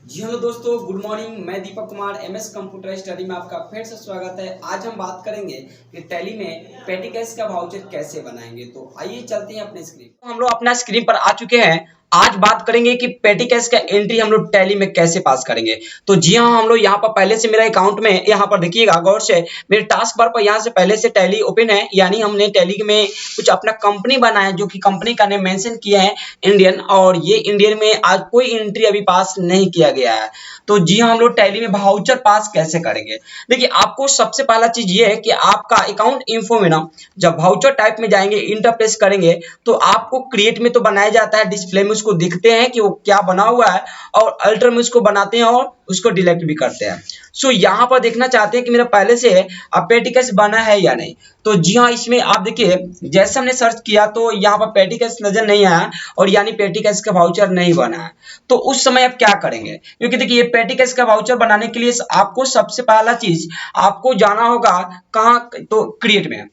जी hello दोस्तों, good morning. मैं Deepak Kumar MS computer study में आपका फिर से स्वागत है। आज हम बात करेंगे कि टैली में पेटी कैश का वाउचर कैसे बनाएंगे। तो आइए चलते हैं अपने स्क्रीन। तो हम लोग अपना स्क्रीन पर आ चुके हैं। आज बात करेंगे कि पेटी कैश का एंट्री हम लोग टैली में कैसे पास करेंगे। तो जी हाँ, हम लोग यहाँ पर पहले से मेरा अकाउंट में यहाँ पर देखिएगा गौर से मेरे टास्क बार पर यहाँ से पहले से टैली ओपन है, यानी हमने टैली में कुछ अपना कंपनी बनाया जो कि कंपनी का नेम मेंशन किया है इंडियन, और ये इंडियन में आज कोई एंट्री अभी पास नहीं किया गया है। तो जी हाँ, हम लोग टैली में वाउचर पास कैसे करेंगे। देखिए, आपको सबसे पहला चीज ये है कि आपका अकाउंट इन्फो में ना जब वाउचर टाइप में जाएंगे, इंटर प्रेस करेंगे तो आपको क्रिएट में तो बनाया जाता है, डिस्प्ले में उसको दिखते हैं कि वो क्या बना हुआ है, और अल्टर में उसको बनाते हैं और उसको डिलीट भी करते हैं। सो यहाँ पर देखना चाहते हैं कि मेरा पहले से पेटी कैश बना है या नहीं। तो जी हाँ, इसमें आप देखिए जैसे हमने सर्च किया तो यहाँ पर पेटी कैश नजर नहीं आया, और यानी पेटी कैश का वाउचर नहीं बना है। तो उस समय आप क्या करेंगे, क्योंकि देखिए पेटी कैश का वाउचर बनाने के लिए आपको सबसे पहला चीज आपको जाना होगा कहाँ, तो क्रिएट में।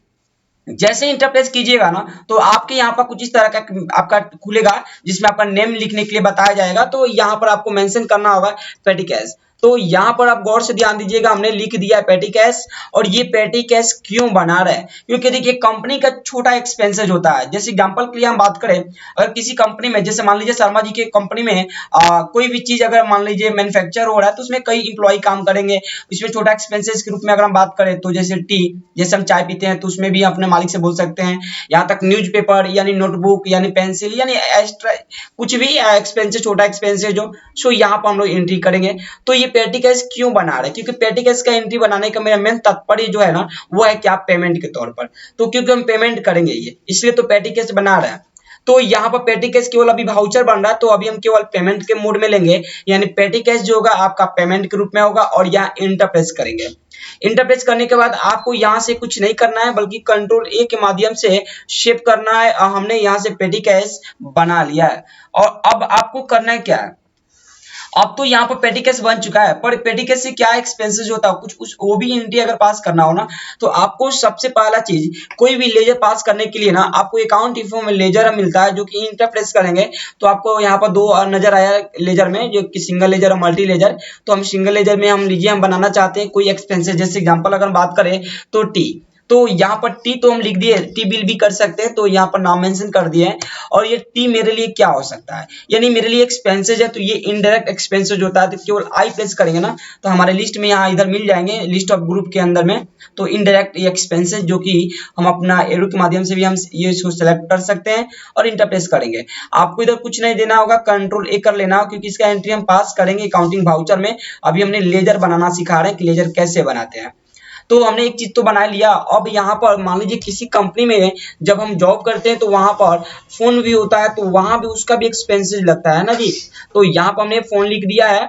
जैसे इंटरप्रेस कीजिएगा ना तो आपके यहाँ पर कुछ इस तरह का आपका खुलेगा जिसमें आपका नेम लिखने के लिए बताया जाएगा। तो यहाँ पर आपको मेंशन करना होगा पेटी कैश। तो यहाँ पर आप गौर से ध्यान दीजिएगा, हमने लिख दिया है पेटी कैश। और ये पेटी कैश क्यों बना रहे हैं, क्योंकि देखिए कंपनी का छोटा एक्सपेंसेस होता है। जैसे एग्जांपल के लिए हम बात करें, अगर किसी कंपनी में जैसे मान लीजिए शर्मा जी के कंपनी में कोई भी चीज अगर मान लीजिए मैन्युफैक्चर हो रहा है तो उसमें कई इंप्लॉय काम करेंगे। इसमें छोटा एक्सपेंसेस के रूप में अगर हम बात करें तो जैसे टी, जैसे हम चाय पीते हैं तो उसमें भी अपने मालिक से बोल सकते हैं। यहाँ तक न्यूज़पेपर यानी नोटबुक यानी पेंसिल यानी एक्स्ट्रा कुछ भी एक्सपेंसेस, छोटा एक्सपेंसेस जो सो यहाँ पर हम लोग एंट्री करेंगे। तो ये पेटी कैश क्यों बना रहे हैं, क्योंकि पेटी कैश का एंट्री बनाने का मेरा मेन तात्पर्य जो है ना वो है क्या, पेमेंट के तौर पर। तो क्योंकि हम पेमेंट करेंगे ये, इसलिए तो पेटी कैश बना रहा है। तो यहाँ पर पेटी कैश केवल अभी वाउचर बन रहा है, तो अभी हम केवल पेमेंट के मोड में लेंगे, यानी पेटी कैश जो होगा आपका पेमेंट के रूप में होगा। और यहाँ इंटर प्रेस करेंगे। इंटर प्रेस करने के बाद आपको यहाँ से कुछ नहीं करना है, बल्कि कंट्रोल ए के माध्यम से शेप करना है। हमने यहाँ से पेटी कैश बना लिया है। और अब आपको करना है क्या है, अब तो यहाँ पर पेटी कैश बन चुका है, पर पेटी कैश से क्या एक्सपेंसेस होता है, कुछ वो भी एंट्री अगर पास करना हो ना, तो आपको सबसे पहला चीज कोई भी लेजर पास करने के लिए ना आपको अकाउंट इन्फो में लेजर मिलता है, जो कि इंटर प्रेस करेंगे तो आपको यहाँ पर दो नजर आया लेजर में, जो कि सिंगल लेजर और मल्टी लेजर। तो हम सिंगल लेजर में हम लीजिए हम बनाना चाहते हैं कोई एक्सपेंसेस, जैसे एग्जाम्पल अगर हम बात करें तो टी। तो यहाँ पर टी तो हम लिख दिए, टी बिल भी कर सकते हैं, तो यहाँ पर नाम मेंशन कर दिए हैं। और ये टी मेरे लिए क्या हो सकता है, यानी मेरे लिए एक्सपेंसेस है, तो ये इनडायरेक्ट एक्सपेंसेस होता है। तो केवल आई प्रेस करेंगे ना तो हमारे लिस्ट में यहाँ इधर मिल जाएंगे, लिस्ट ऑफ ग्रुप के अंदर में। तो इनडायरेक्ट एक्सपेंसेस जो कि हम अपना एरो के माध्यम से भी हम ये इसको सेलेक्ट कर सकते हैं और इंटर प्रेस करेंगे। आपको इधर कुछ नहीं देना होगा, कंट्रोल ए कर लेना होगा, क्योंकि इसका एंट्री हम पास करेंगे अकाउंटिंग वाउचर में। अभी हमने लेजर बनाना सिखा रहे हैं कि लेजर कैसे बनाते हैं। तो हमने एक चीज तो बना लिया। अब यहाँ पर मान लीजिए किसी कंपनी में जब हम जॉब करते हैं तो वहां पर फोन भी होता है, तो वहां भी उसका भी एक्सपेंसेस लगता है ना जी। तो यहाँ पर हमने फोन लिख दिया है,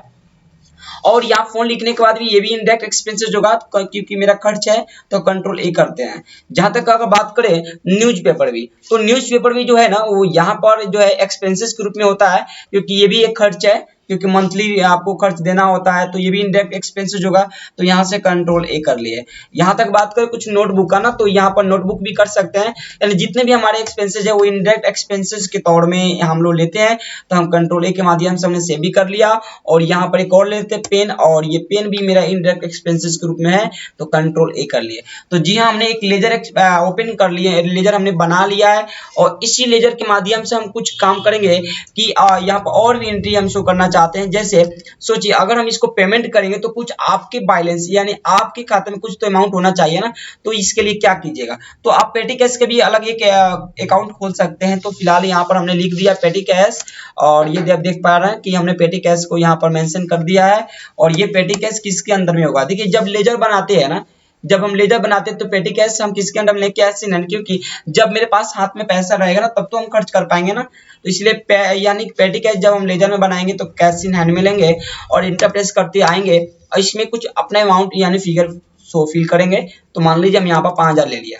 और यहाँ फोन लिखने के बाद भी ये भी इनडायरेक्ट एक्सपेंसेस होगा, क्योंकि मेरा खर्च है। तो कंट्रोल ए करते हैं। जहां तक अगर बात करें न्यूज़पेपर भी, तो न्यूज़पेपर भी जो है ना वो यहाँ पर जो है एक्सपेंसेस के रूप में होता है, क्योंकि ये भी एक खर्च है, क्योंकि मंथली आपको खर्च देना होता है। तो ये भी इनडायरेक्ट एक्सपेंसेस होगा। तो यहाँ से कंट्रोल ए कर लिए। यहाँ तक बात करें कुछ नोटबुक का ना, तो यहाँ पर नोटबुक भी कर सकते हैं, यानी जितने भी हमारे एक्सपेंसेस है वो इनडायरेक्ट एक्सपेंसेस के तौर में हम लोग लेते हैं। तो हम कंट्रोल ए के माध्यम से हमने सेव भी कर लिया। और यहाँ पर एक और लेते हैं पेन, और ये पेन भी मेरा इनडायरेक्ट एक्सपेंसेस के रूप में है, तो कंट्रोल ए कर लिए। तो जी हाँ, हमने एक लेजर ओपन कर लिए, लेजर हमने बना लिया है। और इसी लेजर के माध्यम से हम कुछ काम करेंगे कि यहाँ पर और भी एंट्री हम शो करना चाहते हैं। जैसे सोचिए अगर हम इसको पेमेंट करेंगे तो कुछ आपके बैलेंस यानी आपके खाते में कुछ तो अमाउंट होना चाहिए ना। तो इसके लिए क्या कीजिएगा, तो आप पेटी कैश के भी अलग एक अकाउंट खोल सकते हैं। तो फिलहाल यहाँ पर हमने लिख दिया पेटी कैश, और ये आप देख पा रहे हैं कि हमने पेटी कैश को यहाँ पर मेंशन कर दिया है। और ये पेटी कैश किसके अंदर में होगा, देखिए जब लेजर बनाते हैं ना, जब हम लेजर बनाते हैं तो पेटी कैश हम किसके अंडर में लेके आए, क्योंकि जब मेरे पास हाथ में पैसा रहेगा ना तब तो हम खर्च कर पाएंगे ना। तो इसलिए यानी पेटी कैश जब हम लेजर में बनाएंगे तो कैश इन हैंड में लेंगे और इंटर प्रेस करते आएंगे, और इसमें कुछ अपना अमाउंट यानी फिगर शो फिल करेंगे। तो मान लीजिए हम यहाँ पर 5000 ले लिया।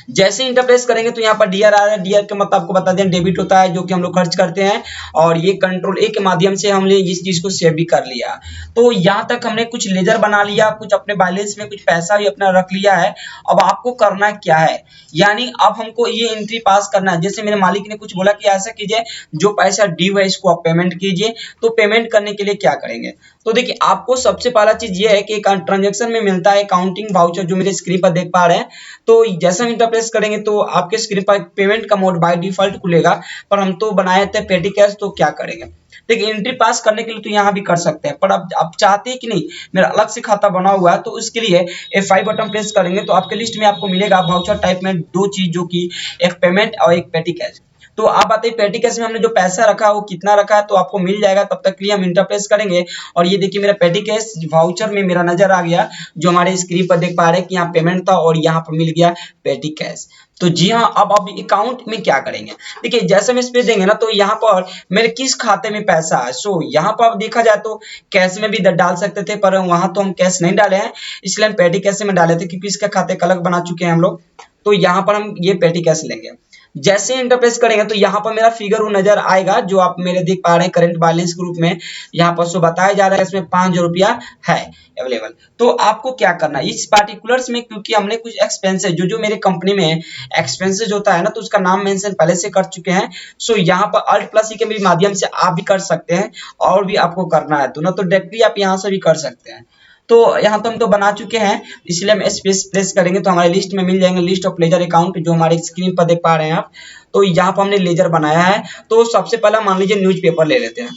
जैसे इंटर प्रेस करेंगे तो यहाँ पर डीआर आ रहा है। डीआर का मतलब आपको बता दें डेबिट होता है जो कि हम लोग खर्च करते हैं, और ये कंट्रोल ए के माध्यम से हमने इस चीज को सेव भी कर लिया। तो यहाँ तक हमने कुछ लेजर बना लिया, कुछ अपने बैलेंस में कुछ पैसा भी अपना रख लिया है। अब आपको करना क्या है, यानी अब हमको ये एंट्री पास करना है। जैसे मेरे मालिक ने कुछ बोला कि ऐसा कीजिए, जो पैसा ड्यू है इसको आप पेमेंट कीजिए। तो पेमेंट करने के लिए क्या करेंगे, तो देखिए आपको सबसे पहला चीज ये है कि ट्रांजैक्शन में मिलता है काउंटिंग वाउचर, जो मेरे स्क्रीन पर देख पा रहे हैं। तो जैसे हम इंटर प्रेस करेंगे तो आपके स्क्रीन पर पेमेंट का मोड बाय डिफॉल्ट खुलेगा, पर हम तो बनाए थे पेटी कैश, तो क्या करेंगे देखिए एंट्री पास करने के लिए तो यहाँ भी कर सकते हैं, पर अब आप चाहते हैं कि नहीं मेरा अलग से खाता बना हुआ है, तो उसके लिए F5 बटन प्रेस करेंगे तो आपके लिस्ट में आपको मिलेगा वाउचर टाइप में दो चीज, जो कि एक पेमेंट और एक पेटी कैश। तो आप आते हैं पेटी कैश में हमने जो पैसा रखा है वो कितना रखा है तो आपको मिल जाएगा। तब तक के लिए हम इंटर प्रेस करेंगे और ये देखिए मेरा पेटी कैश वाउचर में मेरा नजर आ गया, जो हमारे स्क्रीन पर देख पा रहे हैं कि यहाँ पेमेंट था और यहाँ पर मिल गया पेटी कैश। तो जी हाँ, अब अकाउंट में क्या करेंगे देखिए, जैसे हम इस पे देंगे ना तो यहाँ पर मेरे किस खाते में पैसा है। सो यहाँ पर अब देखा जाए तो कैश में भी डाल सकते थे, पर वहां तो हम कैश नहीं डाले हैं, इसलिए हम पेटी कैश में डाले थे, क्योंकि इसका खाते अलग बना चुके हैं हम लोग। तो यहाँ पर हम ये पेटी कैश लेंगे। जैसे इंटर प्रेस करेंगे तो यहाँ पर मेरा फिगर वो नजर आएगा, जो आप मेरे देख पा रहे हैं करेंट बैलेंस ग्रुप में यहाँ पर सो बताया जा रहा है इसमें 5,000 रुपया है अवेलेबल। तो आपको क्या करना है इस पार्टिकुलर्स में, क्योंकि हमने कुछ एक्सपेंसेस जो मेरे कंपनी में एक्सपेंसेस होता है ना, तो उसका नाम मेंशन पहले से कर चुके हैं। सो यहाँ पर अल्ट प्लस ई के माध्यम से आप भी कर सकते हैं, और भी आपको करना है तो ना, तो डायरेक्टली आप यहाँ से भी कर सकते हैं। तो यहाँ तो हम तो बना चुके हैं, इसलिए हम स्पेस प्रेस करेंगे तो हमारे लिस्ट में मिल जाएंगे लिस्ट ऑफ लेजर अकाउंट, जो हमारे स्क्रीन पर देख पा रहे हैं आप। तो यहाँ पर हमने लेजर बनाया है। तो सबसे पहला मान लीजिए न्यूज़पेपर ले लेते हैं।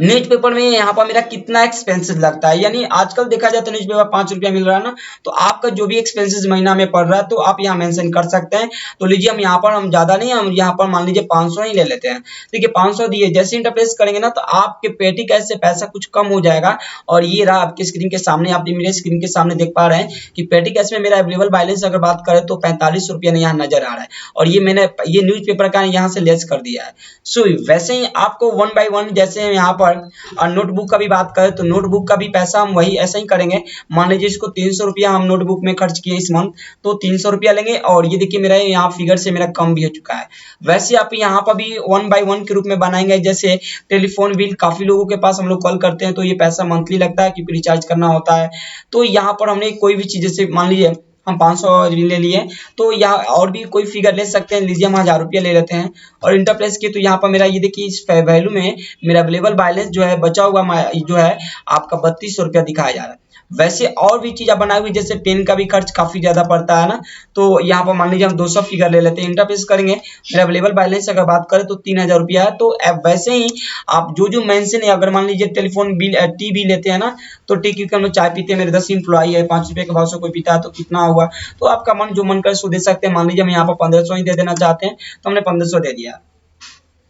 न्यूज़पेपर में यहाँ पर मेरा कितना एक्सपेंसेस लगता है, यानी आजकल देखा जाए तो न्यूज़पेपर 5 रुपया मिल रहा है ना, तो आपका जो भी एक्सपेंसेस महीना में पड़ रहा है तो आप यहाँ मेंशन कर सकते हैं। तो लीजिए हम यहाँ पर हम ज्यादा नहीं, हम यहाँ पर मान लीजिए 500 ही ले लेते हैं। देखिए 500 दिए, जैसे इंटर प्रेस करेंगे ना तो आपके पेटी कैश से पैसा कुछ कम हो जाएगा। और ये रहा आपके स्क्रीन के सामने, आप मेरे स्क्रीन के सामने देख पा रहे हैं कि पेटी कैश में मेरा अवेलेबल बैलेंस अगर बात करें तो 45 रुपया यहाँ नजर आ रहा है, और ये मैंने ये न्यूज़पेपर का यहाँ से लेस कर दिया है। सो वैसे ही आपको वन बाय वन, जैसे यहाँ पर नोटबुक का भी बात करें तो नोटबुक का भी पैसा हम वही ऐसा ही करेंगे। मान लीजिए इसको 300 रुपया हम नोटबुक में खर्च किए इस मंथ, तो 300 रुपया लेंगे। और ये देखिए मेरा यहाँ फिगर से मेरा कम भी हो चुका है। वैसे आप यहाँ पर भी वन बाय वन के रूप में बनाएंगे। जैसे टेलीफोन बिल, काफी लोगों के पास हम लोग कॉल करते हैं तो ये पैसा मंथली लगता है, क्योंकि रिचार्ज करना होता है। तो यहाँ पर हमने कोई भी चीज, जैसे मान लीजिए हम 500 ले लिए, तो यहाँ और भी कोई फिगर ले सकते हैं। लीजिए हम 1000 रुपया ले लेते हैं और इंटर प्रेस किए तो यहाँ पर मेरा ये देखिए इस वैल्यू में मेरा अवेलेबल बैलेंस जो है बचा हुआ जो है आपका 3200 रुपया दिखाया जा रहा है। वैसे और भी चीज बनाई हुई, जैसे पेन का भी खर्च काफी ज्यादा पड़ता है ना, तो यहाँ पर मान लीजिए हम 200 फिगर ले लेते हैं। इंटर प्रेस करेंगे, मेरा अवेलेबल बैलेंस अगर बात करें तो 3000 रुपया है। तो वैसे ही आप जो मेंशन है, अगर मान लीजिए टेलीफोन बिल टी भी लेते हैं ना, तो टी क्योंकि हम लोग चाय पीते हैं, मेरे 10 इंप्लॉई है, 5 रुपए के भाव से कोई पीता है तो कितना हुआ, तो आपका मन जो मन करे सो दे सकते हैं। मान लीजिए हम यहाँ पर 1500 ही दे देना चाहते हैं तो हमने 1500 दे दिया।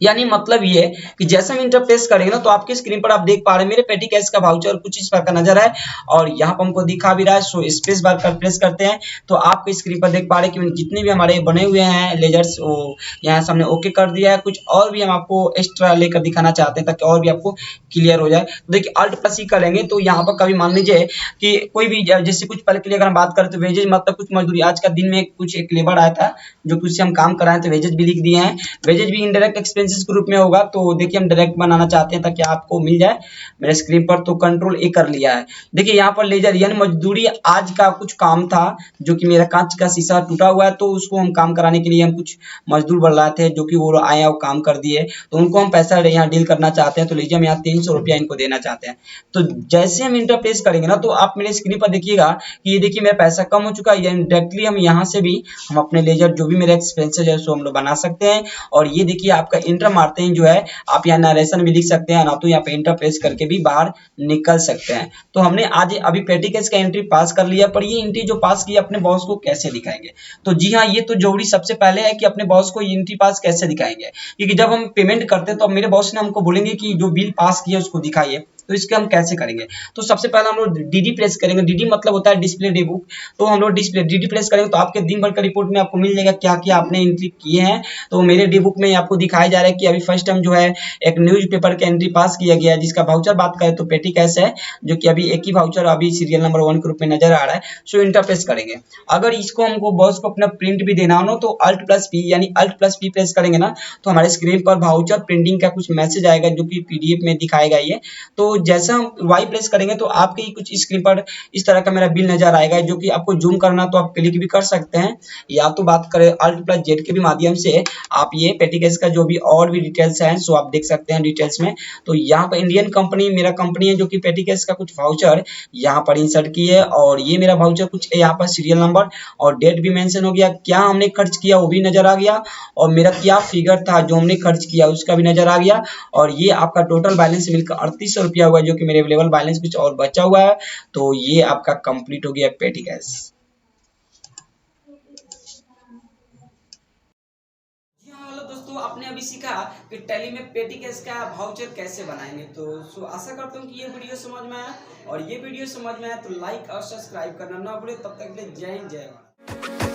यानी मतलब ये कि जैसे हम इंटर प्रेस करेंगे ना तो आपकी स्क्रीन पर आप देख पा रहे हैं मेरे पेटी कैश का वाउचर कुछ इस प्रकार नजर है, और यहाँ पर हमको दिखा भी रहा है। सो स्पेस बार कर प्रेस करते हैं तो आपके स्क्रीन पर देख पा रहे हैं कि जितने भी हमारे बने हुए हैं लेजर्स, वो यहाँ से हमने ओके कर दिया है। कुछ और भी हम आपको एक्स्ट्रा लेकर दिखाना चाहते हैं ताकि और भी आपको क्लियर हो जाए। तो देखिए अल्ट प्लस ही करेंगे तो यहाँ पर कभी मान लीजिए कि कोई भी, जैसे कुछ पल के लिए अगर हम बात करें तो वेजेज मतलब कुछ मजदूरी, आज का दिन में कुछ एक लेबर आया था जो कि उससे हम काम कराए तो वेजेज भी लिख दिए हैं। वेजेज भी इनडायरेक्ट एक्सपेंसेस के रूप में होगा, तो देखिए हम डायरेक्ट बनाना चाहते हैं ताकि आपको मिल जाए मेरे स्क्रीन पर। तो कंट्रोल ए कर लिया है। देखिए यहाँ पर लेजर यानी मजदूरी, आज का कुछ काम था जो कि मेरा कांच का शीशा टूटा हुआ है, तो उसको हम काम कराने के लिए हम कुछ मजदूर बुलाए थे जो कि वो आए और काम कर दिए, तो उनको हम पैसा यहाँ डील करना चाहते हैं। तो लीजिए हम यहाँ 300 रुपया इनको देना चाहते हैं। तो जैसे हम इंटर प्रेस करेंगे ना तो आप मेरे स्क्रीन पर देखिएगा कि ये देखिए मेरा पैसा कम हो चुका है। डायरेक्टली हम यहाँ से भी हम अपने लेजर जो भी मेरे एक्सपेंसेस है सो हम लोग बना सकते हैं। और ये देखिए आपका इंटर मारते हैं जो है, आप यहाँ नरेशन भी लिख सकते हैं, ना तो यहाँ पे इंटर प्रेस करके भी बाहर निकल सकते हैं। तो हमने आज अभी पेटी कैश का एंट्री पास कर लिया, पर ये एंट्री जो पास किया अपने बॉस को कैसे दिखाएंगे। तो जी हाँ, ये तो जरूरी सबसे पहले है कि अपने बॉस को एंट्री पास कैसे दिखाएंगे, क्योंकि जब हम पेमेंट करते हैं तो अब मेरे बॉस ने हमको बोलेंगे कि जो बिल पास किया उसको दिखाइए। तो इसके हम कैसे करेंगे। तो सबसे पहले हम लोग डीडी प्रेस करेंगे। डीडी मतलब होता है डिस्प्ले डे बुक। तो हम लोग डीडी प्रेस करेंगे तो आपके दिन भर का रिपोर्ट में आपको मिल जाएगा क्या क्या आपने एंट्री किए हैं। तो मेरे डे बुक में आपको दिखाया जा रहा है कि अभी फर्स्ट टाइम जो है एक न्यूज़पेपर का एंट्री पास किया गया है, जिसका वाउचर बात करें तो पेटी कैश है, जो कि अभी एक ही वाउचर अभी सीरियल नंबर 1 के रूप में नजर आ रहा है। सो इंटर प्रेस करेंगे। अगर इसको हमको बॉस को अपना प्रिंट भी देना हो ना तो अल्ट प्लस पी यानी अल्ट प्लस पी प्रेस करेंगे ना तो हमारे स्क्रीन पर वाउचर प्रिंटिंग का कुछ मैसेज आएगा जो कि पीडीएफ में दिखाएगा ये। तो जैसा हम वाई प्रेस करेंगे तो आपके कुछ स्क्रीन पर इस तरह का मेरा बिल नजर आएगा, जो कि आपको जूम करना तो आप क्लिक भी कर सकते हैं, या तो बात करें अल्ट प्लस जेड के भी माध्यम से आप ये पेटी कैश का जो भी और भी डिटेल्स हैं सो आप देख सकते हैं डिटेल्स में। तो यहाँ पर इंडियन कंपनी मेरा कंपनी है जो कि पेटी कैश का कुछ वाउचर यहाँ पर इंसर्ट की है, और ये मेरा वाउचर कुछ यहाँ पर सीरियल नंबर और डेट भी मेंशन हो गया, क्या हमने खर्च किया वो भी नजर आ गया, और मेरा क्या फिगर था जो हमने खर्च किया उसका भी नजर आ गया। और ये आपका टोटल बैलेंस मिलकर 3800 रुपया हुआ, जो कि मेरे अवेलेबल बैलेंस कुछ और बचा हुआ है। तो ये आपका कंप्लीट हो गया पेटी कैश। हेलो दोस्तों, आपने अभी सीखा कि टैली में पेटी कैश का वाउचर कैसे बनाएंगे। तो आशा करता हूँ कि ये वीडियो समझ में आया, और ये वीडियो समझ में आया तो लाइक और सब्सक्राइब करना ना भूले। तब तक के लिए जय हिंद जय भारत।